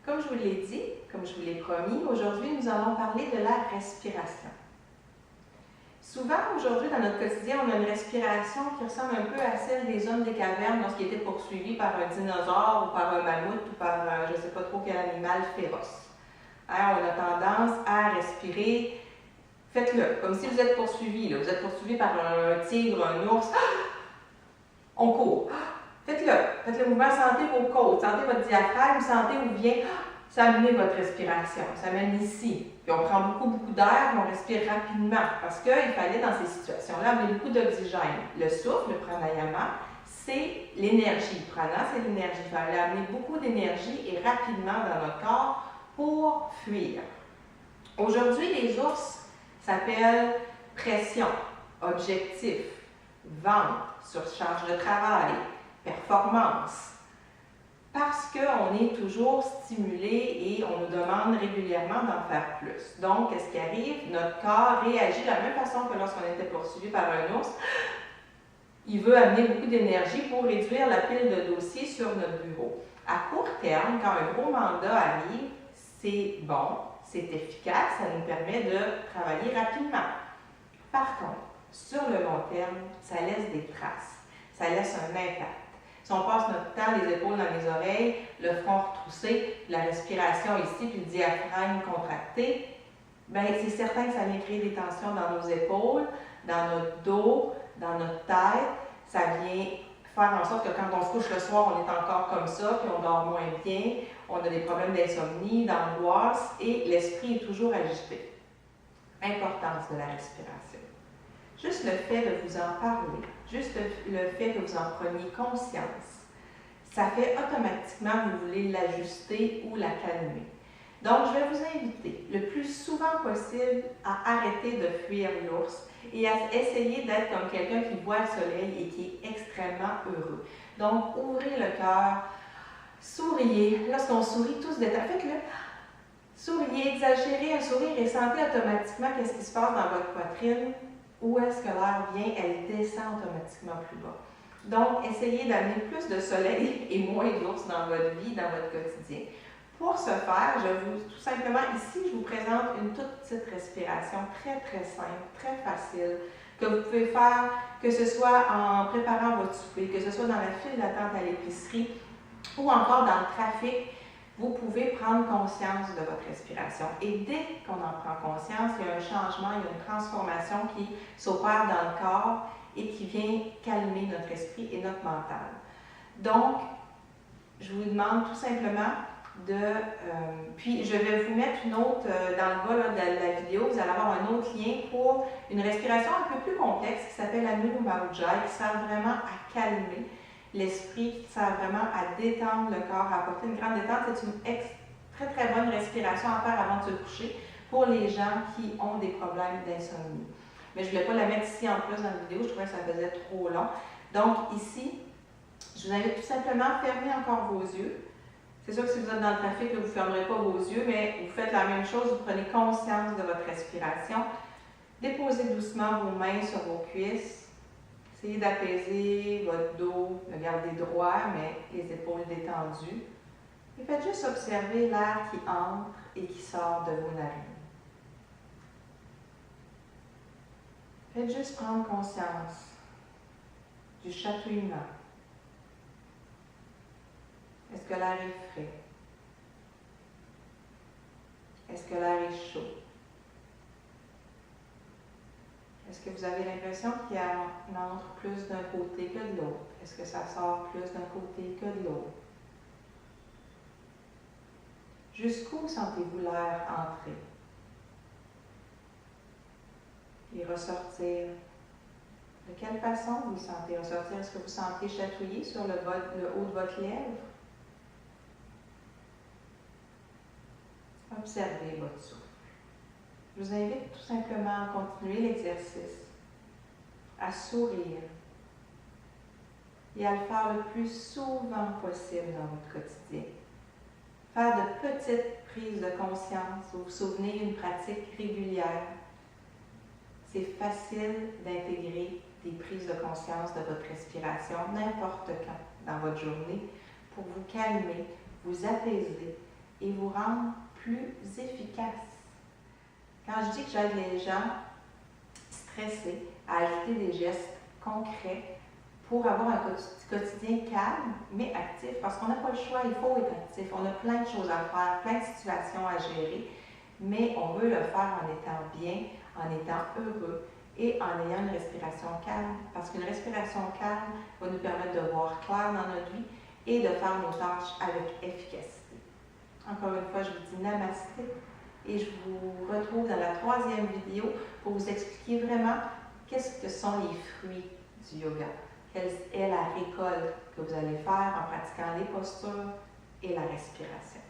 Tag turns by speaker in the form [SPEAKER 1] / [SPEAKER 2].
[SPEAKER 1] Comme je vous l'ai dit, comme je vous l'ai promis, aujourd'hui nous allons parler de la respiration. Souvent aujourd'hui dans notre quotidien, on a une respiration qui ressemble un peu à celle des hommes des cavernes lorsqu'ils étaient poursuivis par un dinosaure ou par un mammouth ou par je ne sais pas trop quel animal féroce. Alors, on a tendance à respirer, faites-le, comme si vous êtes poursuivi. Vous êtes poursuivi par un tigre, un ours, on court. Faites-le. Faites le mouvement, sentez vos côtes, sentez votre diaphragme, sentez où vient s'amener votre respiration. Ça mène ici. Puis on prend beaucoup d'air, mais on respire rapidement parce qu'il fallait dans ces situations-là amener beaucoup d'oxygène. Le souffle, le pranayama, c'est l'énergie. Le prana, c'est l'énergie. Il fallait amener beaucoup d'énergie et rapidement dans notre corps pour fuir. Aujourd'hui, les ours s'appellent pression, objectif, vente, surcharge de travail, performance. Parce qu'on est toujours stimulé et on nous demande régulièrement d'en faire plus. Donc, qu'est-ce qui arrive? Notre corps réagit de la même façon que lorsqu'on était poursuivi par un ours. Il veut amener beaucoup d'énergie pour réduire la pile de dossiers sur notre bureau. À court terme, quand un gros mandat arrive, c'est bon, c'est efficace, ça nous permet de travailler rapidement. Par contre, sur le long terme, ça laisse des traces, ça laisse un impact. Si on passe notre temps, les épaules dans les oreilles, le front retroussé, la respiration ici, puis le diaphragme contracté, bien, c'est certain que ça vient créer des tensions dans nos épaules, dans notre dos, dans notre tête. Ça vient faire en sorte que quand on se couche le soir, on est encore comme ça, puis on dort moins bien, on a des problèmes d'insomnie, d'angoisse, et l'esprit est toujours agité. Importance de la respiration. Juste le fait de vous en parler, juste le fait que vous en preniez conscience, ça fait automatiquement que vous voulez l'ajuster ou la calmer. Donc, je vais vous inviter le plus souvent possible à arrêter de fuir l'ours et à essayer d'être comme quelqu'un qui voit le soleil et qui est extrêmement heureux. Donc, ouvrez le cœur, souriez. Lorsqu'on sourit, tout se détend. Faites-le. Souriez, exagérez un sourire et sentez automatiquement qu'est-ce qui se passe dans votre poitrine. Où est-ce que l'air vient? Elle descend automatiquement plus bas. Donc, essayez d'amener plus de soleil et moins d'ours dans votre vie, dans votre quotidien. Pour ce faire, tout simplement, ici, je vous présente une toute petite respiration très simple, très facile, que vous pouvez faire, que ce soit en préparant votre souper, que ce soit dans la file d'attente à l'épicerie ou encore dans le trafic. Vous pouvez prendre conscience de votre respiration. Et dès qu'on en prend conscience, il y a un changement, il y a une transformation qui s'opère dans le corps et qui vient calmer notre esprit et notre mental. Donc, je vous demande tout simplement puis je vais vous mettre une autre, dans le bas là, de la vidéo, vous allez avoir un autre lien pour une respiration un peu plus complexe qui s'appelle la Anuloma Ujjayi, qui sert vraiment à calmer l'esprit, qui sert vraiment à détendre le corps, à apporter une grande détente. C'est une très bonne respiration à faire avant de se coucher pour les gens qui ont des problèmes d'insomnie. Mais je ne voulais pas la mettre ici en plus dans la vidéo, je trouvais que ça faisait trop long. Donc ici, je vous invite tout simplement à fermer encore vos yeux. C'est sûr que si vous êtes dans le trafic, là, vous ne fermerez pas vos yeux, mais vous faites la même chose, vous prenez conscience de votre respiration. Déposez doucement vos mains sur vos cuisses. Essayez d'apaiser votre dos, le garder droit, mais les épaules détendues. Et faites juste observer l'air qui entre et qui sort de vos narines. Faites juste prendre conscience du chatouillement. Est-ce que l'air est frais? Est-ce que l'air est chaud? Est-ce que vous avez l'impression qu'il en entre plus d'un côté que de l'autre? Est-ce que ça sort plus d'un côté que de l'autre? Jusqu'où sentez-vous l'air entrer et ressortir? De quelle façon vous le sentez ressortir? Est-ce que vous sentez chatouiller sur le haut de votre lèvre? Observez votre souffle. Je vous invite tout simplement à continuer l'exercice, à sourire et à le faire le plus souvent possible dans votre quotidien. Faire de petites prises de conscience, vous vous souvenez d'une pratique régulière. C'est facile d'intégrer des prises de conscience de votre respiration n'importe quand dans votre journée pour vous calmer, vous apaiser et vous rendre plus efficace. Quand je dis que j'aide les gens stressés à ajouter des gestes concrets pour avoir un quotidien calme mais actif, parce qu'on n'a pas le choix, il faut être actif. On a plein de choses à faire, plein de situations à gérer, mais on veut le faire en étant bien, en étant heureux et en ayant une respiration calme, parce qu'une respiration calme va nous permettre de voir clair dans notre vie et de faire nos tâches avec efficacité. Encore une fois, je vous dis namasté et je vous retrouve dans la 3e vidéo pour vous expliquer vraiment qu'est-ce que sont les fruits du yoga, quelle est la récolte que vous allez faire en pratiquant les postures et la respiration.